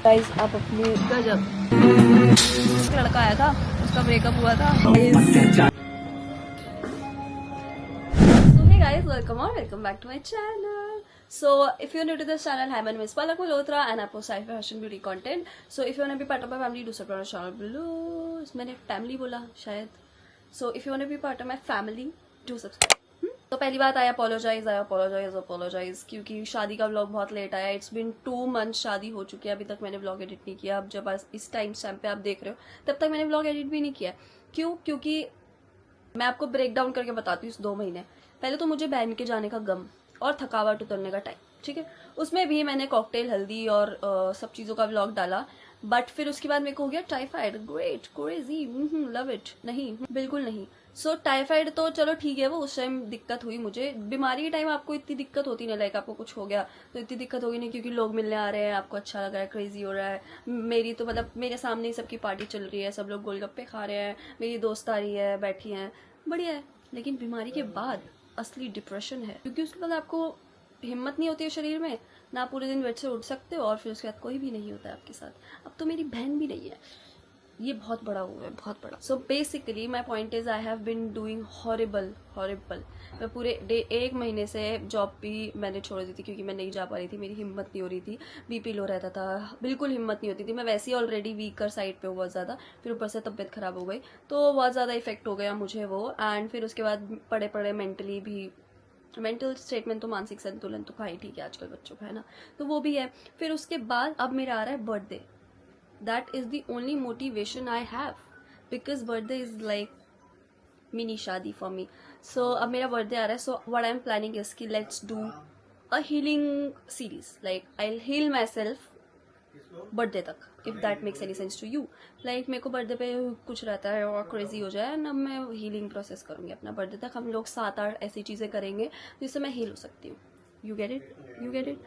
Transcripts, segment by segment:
Guys आप अपनी गजब लड़का आया था, उसका ब्रेकअप हुआ था। So hey guys, welcome back to my channel. So if you're new to this channel, hi, my name is Palak Malhotra and I post sci-fi fashion beauty content. So if you want to be part of my family, do subscribe to my channel below. मैंने family बोला शायद. So if you want to be part of my family, do subscribe. तो पहली बात आई apologise क्योंकि शादी का vlog बहुत लेट आया। इट्स बिन 2 मंथ शादी हो चुकी है, अभी तक मैंने व्लॉग एडिट नहीं किया। अब जब इस टाइम स्टैम्प पे आप देख रहे हो तब तक मैंने व्लॉग एडिट भी नहीं किया। क्यों? क्योंकि मैं आपको ब्रेक डाउन करके बताती हूँ इस 2 महीने। पहले तो मुझे बहन के जाने का गम और थकावट उतरने का टाइम, ठीक है, उसमें भी मैंने कॉकटेल, हल्दी और सब चीज़ों का व्लॉग डाला। बट फिर उसके बाद मेरे को हो गया typhoid, great, crazy, love it, नहीं बिल्कुल नहीं। सो टाइफाइड तो चलो ठीक है, वो उस टाइम दिक्कत हुई मुझे। बीमारी के टाइम आपको इतनी दिक्कत होती नहीं, लाइक आपको कुछ हो गया तो इतनी दिक्कत होगी नहीं क्योंकि लोग मिलने आ रहे हैं, आपको अच्छा लग रहा है, क्रेजी हो रहा है। मेरी तो मतलब मेरे सामने ही सबकी पार्टी चल रही है, सब लोग गोलगप्पे खा रहे हैं, मेरी दोस्त आ रही है, बैठी हैं, बढ़िया है। लेकिन बीमारी के बाद असली डिप्रेशन है, क्योंकि उसके बाद आपको हिम्मत नहीं होती है शरीर में, ना पूरे दिन बेड से उठ सकते हो और फिर उसके बाद कोई भी नहीं होता है आपके साथ। अब तो मेरी बहन भी नहीं है, ये बहुत बड़ा हुआ है, बहुत बड़ा। So basically my point is I have been doing horrible. मैं पूरे 1 महीने से जॉब भी मैंने छोड़ दी थी क्योंकि मैं नहीं जा पा रही थी, मेरी हिम्मत नहीं हो रही थी, बीपी लो रहता था, बिल्कुल हिम्मत नहीं होती थी। मैं वैसे ही ऑलरेडी वीकर साइड पे हूँ बहुत ज़्यादा, फिर ऊपर से तबीयत खराब हो गई तो बहुत ज़्यादा इफेक्ट हो गया मुझे वो। एंड फिर उसके बाद पड़े मेंटली भी, मेंटल स्टेटमेंट तो मानसिक संतुलन तो ही ठीक है आजकल बच्चों का, है ना, तो वो भी है। फिर उसके बाद अब मेरा आ रहा है birthday. That is the only motivation I have because birthday is like mini शादी for me. So अब मेरा birthday आ रहा है, so what I'm planning is कि let's do a healing series. Like I'll heal myself birthday तक, if that makes any sense to you. Like मेरे को birthday पे कुछ रहता है और crazy हो जाए ना, मैं healing process करूँगी अपना birthday तक। हम लोग 7-8 ऐसी चीज़ें करेंगे जिससे मैं heal हो सकती हूँ। You get it? You get it?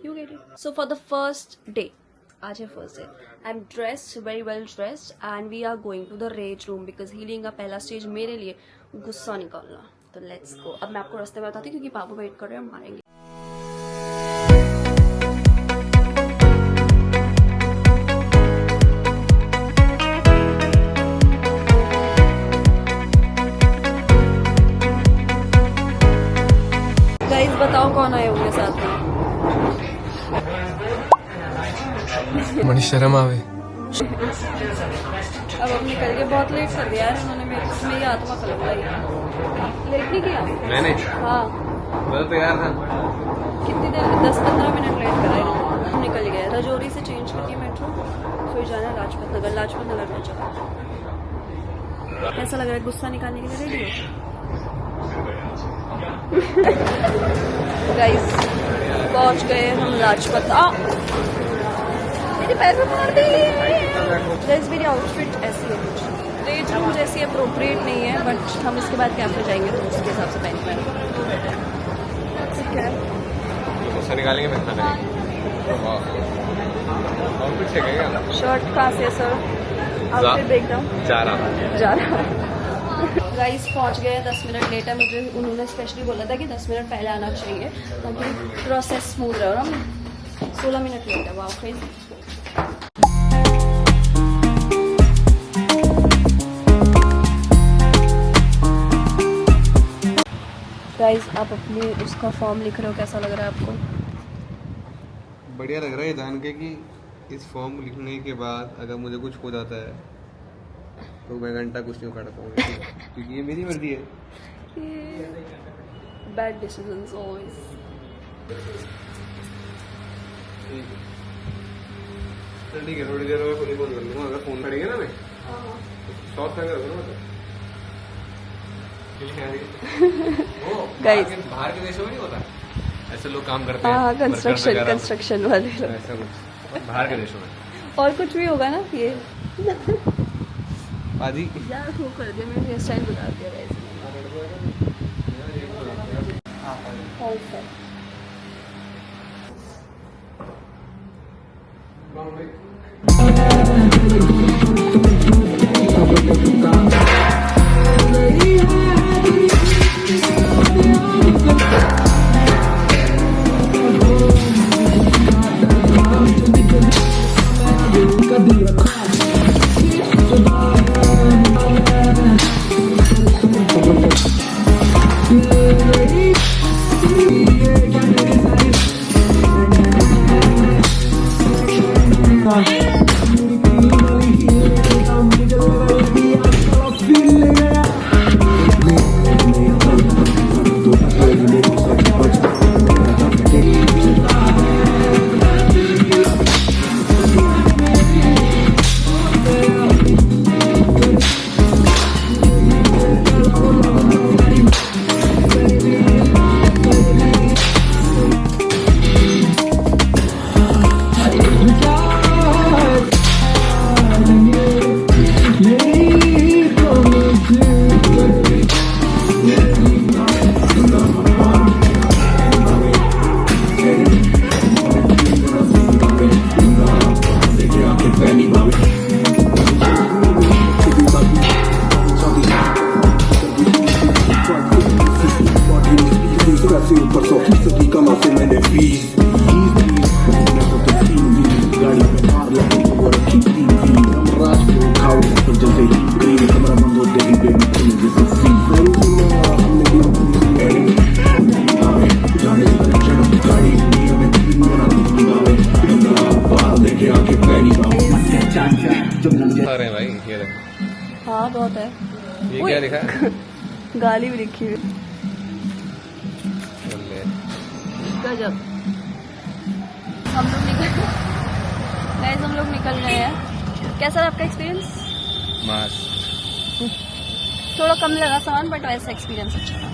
You get it? So for the first day, आज है first day, I am dressed, very well dressed and we are going to the rage room because healing का पहला stage मेरे लिए गुस्सा निकालना। तो let's go. अब मैं आपको रास्ते में बताती हूँ क्योंकि पापा वेट कर रहे हैं, हम मारेंगे। गाइस बताओ कौन आए होंगे साथ में? बड़ी शर्म आवे। अब हम निकल के बहुत लेट कर दिया यार उन्होंने, मेरी आत्मा खलक लाई। लेट नहीं किया मैंने? हाँ मैं तो यार था। कितनी देर, 10-15 मिनट लेट करा इन्होंने। हम निकल गए, रजौरी से चेंज करती मेट्रो, फिर जाना है लाजपत नगर में चला। ऐसा लग रहा है गुस्सा निकालने के लिए रेडी हो। गाइस पहुंच गए हम लाजपत। मेरे पैर में मार दी। गाइस मेरी आउटफिट ऐसी है, कुछ रेज रूम जैसी अप्रोप्रिएट नहीं है, बट हम इसके बाद कैफे जाएंगे तो उसके हिसाब से पहन पाएंगे। गुस्सा निकालेंगे मैं खाना आउटफिट से क्या? शर्ट कहाँ से सर? आउटफिट देख रहा हूँ, जा रहा। गाइस पहुंच गए 10 मिनट लेट है। मुझे उन्होंने स्पेशली बोला था कि 10 मिनट पहले आना चाहिए ताकि प्रोसेस स्मूथ रहे, और हम 16 मिनट लेट है। Wow crazy. गाइस आप अपने उसका फॉर्म लिख रहे हो, कैसा लग रहा है आपको? बढ़िया लग रहा है जान के कि इस फॉर्म लिखने के बाद अगर मुझे कुछ हो जाता है तो मैं घंटा कुछ नहीं उखाड़ पाऊंगा क्योंकि ये मेरी मर्जी है। Bad decisions always. ठीक है, थोड़ी देर में फोन कर लूँगा। अगर फोन करेंगे ना मैं शॉर्ट कर दूँगा। गाइस बाहर के देशों में नहीं होता ऐसे लोग काम करते हैं। हाँ कंस्ट्रक्शन वाले ऐसा कुछ बाहर के देशों में। और कुछ भी होगा ना ये आदि यार वो कर दिया, मैंने हेयर स्टाइल बता दिया गाइस। आ रहे हैं भाई, ये देखो। हाँ बहुत है। ये उई, क्या लिखा है? गाली भी लिखी हुई। बोले। गजब। हम लोग निकल गए हैं। कैसा रहा आपका एक्सपीरियंस? मस्त। थोड़ा कम लगा सामान, बट वैसे एक्सपीरियंस अच्छा था।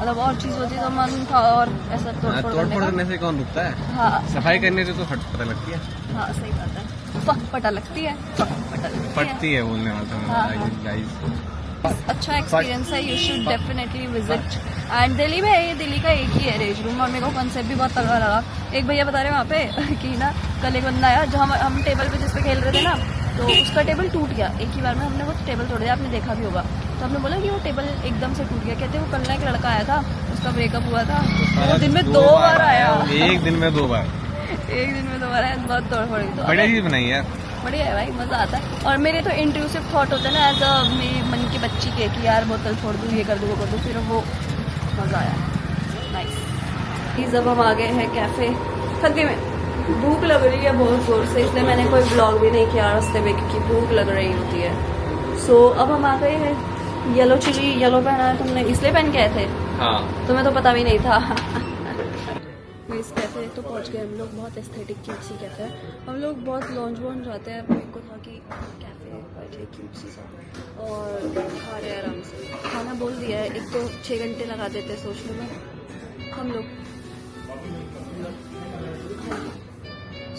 मतलब और चीज होती तो मन था और ऐसा तोड़ फोड़ करने से कौन रुकता है? हाँ सफाई करने से तो फट पता लगती है। हाँ सही बात है। फक पता लगती है, फटती है बोलने वाला हाँ। गाइस। अच्छा एक्सपीरियंस है, you should definitely visit. And Delhi में है ये, दिल्ली का एक ही है रेज रूम, और मेरे को कॉन्सेप्ट भी बहुत तगड़ा लगा। एक भैया बता रहे वहाँ पे कि ना कल एक बंदा आया, जो हम टेबल पे जिस पे खेल रहे थे ना, तो उसका टेबल टूट गया एक ही बार में। हमने वो टेबल तोड़ दिया, आपने देखा भी होगा। तो हमने बोला कि वो टेबल एकदम से टूट गया। कहते वो कल ना एक लड़का आया था, उसका ब्रेकअप हुआ था, वो दिन में 2 बार आया। एक दिन में 2 बार। एक दिन में 2 बार आया, बहुत तोड़ फोड़ गई। तो बढ़िया चीज बनाई यार, बढ़िया है भाई, मजा आता है। और मेरे तो इंट्रूसिव थॉट होते हैं ना, एज अ मेरी मन की बच्ची के कि यार बोतल छोड़ दूँ, ये कर दूँ, वो कर दूँ, फिर वो मजा आया। नाइस। जब हम आ गए हैं कैफे, थक गई मैं, भूख लग रही है बहुत जोर से, इसलिए मैंने कोई ब्लॉग भी नहीं किया रास्ते में, क्योंकि भूख लग रही होती है। सो अब हम आ गए हैं। येलो चिली, येलो पहना है तुमने, इसलिए पहन के आए थे? हाँ। तुम्हें तो पता भी नहीं था। इस कैफे तो पहुंच गए हम लोग, बहुत एस्थेटिक क्यूट सी कैफे है। हम लोग बहुत लॉन्च वॉन्च जाते हैं, मेरे को था कि कैफे बैठे क्यूट सी सा और खा रहे आराम से। खाना बोल दिया है, एक तो 6 घंटे लगा देते सोचने में हम लोग।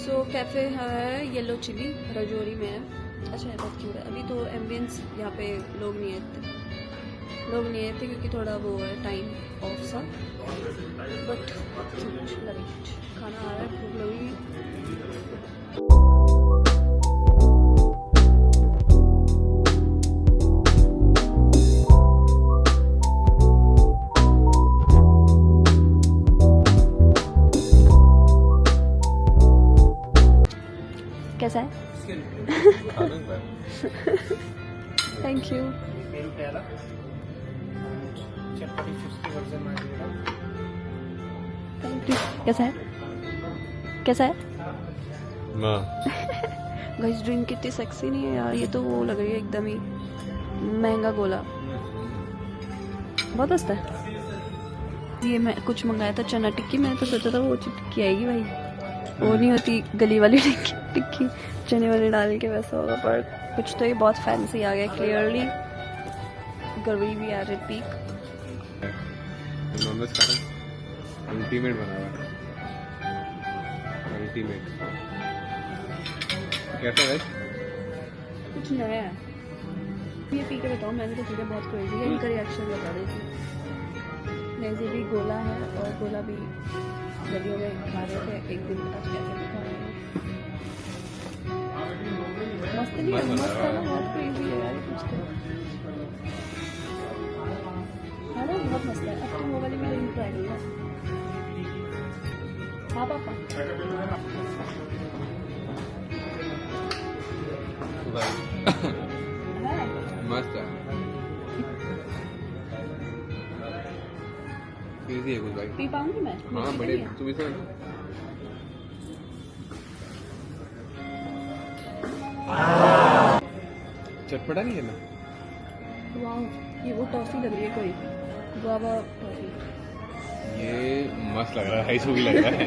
सो कैफे है येलो चिली, रजौरी में है। अच्छा है, बहुत क्यूट है। अभी तो एम्बियंस यहाँ पे लोग नहीं आए थे क्योंकि थोड़ा वो है टाइम ऑफ सा, बट क्यूट लव इट। खाना आ रहा है, भूख लगी। कैसा है? Thank you. Thank you. कैसा है? कैसा है? गाइस ड्रिंक कितनी सेक्सी नहीं है यार, ये तो वो लग रही है एकदम ही महंगा गोला, बहुत मस्त है। ये मैं कुछ मंगाया था चना टिक्की, मैंने तो सोचा था वो टिक्की आएगी भाई, वो नहीं होती गली वाली टिक्की चने वाले डाल के, वैसा होगा। पर कुछ तो ये बहुत फैंसी आ गया, क्लियरली गर्वी भी एट इट पीक। नॉनवेज खा रहे अल्टीमेट बना हुआ है, अल्टीमेट। कैसा है? कुछ नया है, ये पी के बताओ। मैंने तो पी के बहुत क्रेजी है, इनका रिएक्शन बता देती। नेजी भी गोला है, और गोला भी गलियों में खा रहे थे एक दिन, आज कैसे भी खा रहे हैं। मस्त नहीं है? मस्त है ना, बहुत क्रेजी है यार कुछ तो, है ना, बहुत मस्त है। अब तुम वो वाली भी रिंग ट्राई करो। हाँ पापा। मस्त है, क्रेजी है कुछ भाई। पी पाऊंगी मैं? हाँ बढ़िया, तुम इसे चटपटा नहीं है ना? वाह, ये वो टॉफी लग रही है कोई, गुआवा टॉफी। ये मस्त लग रहा है, 250 की लग रहा है।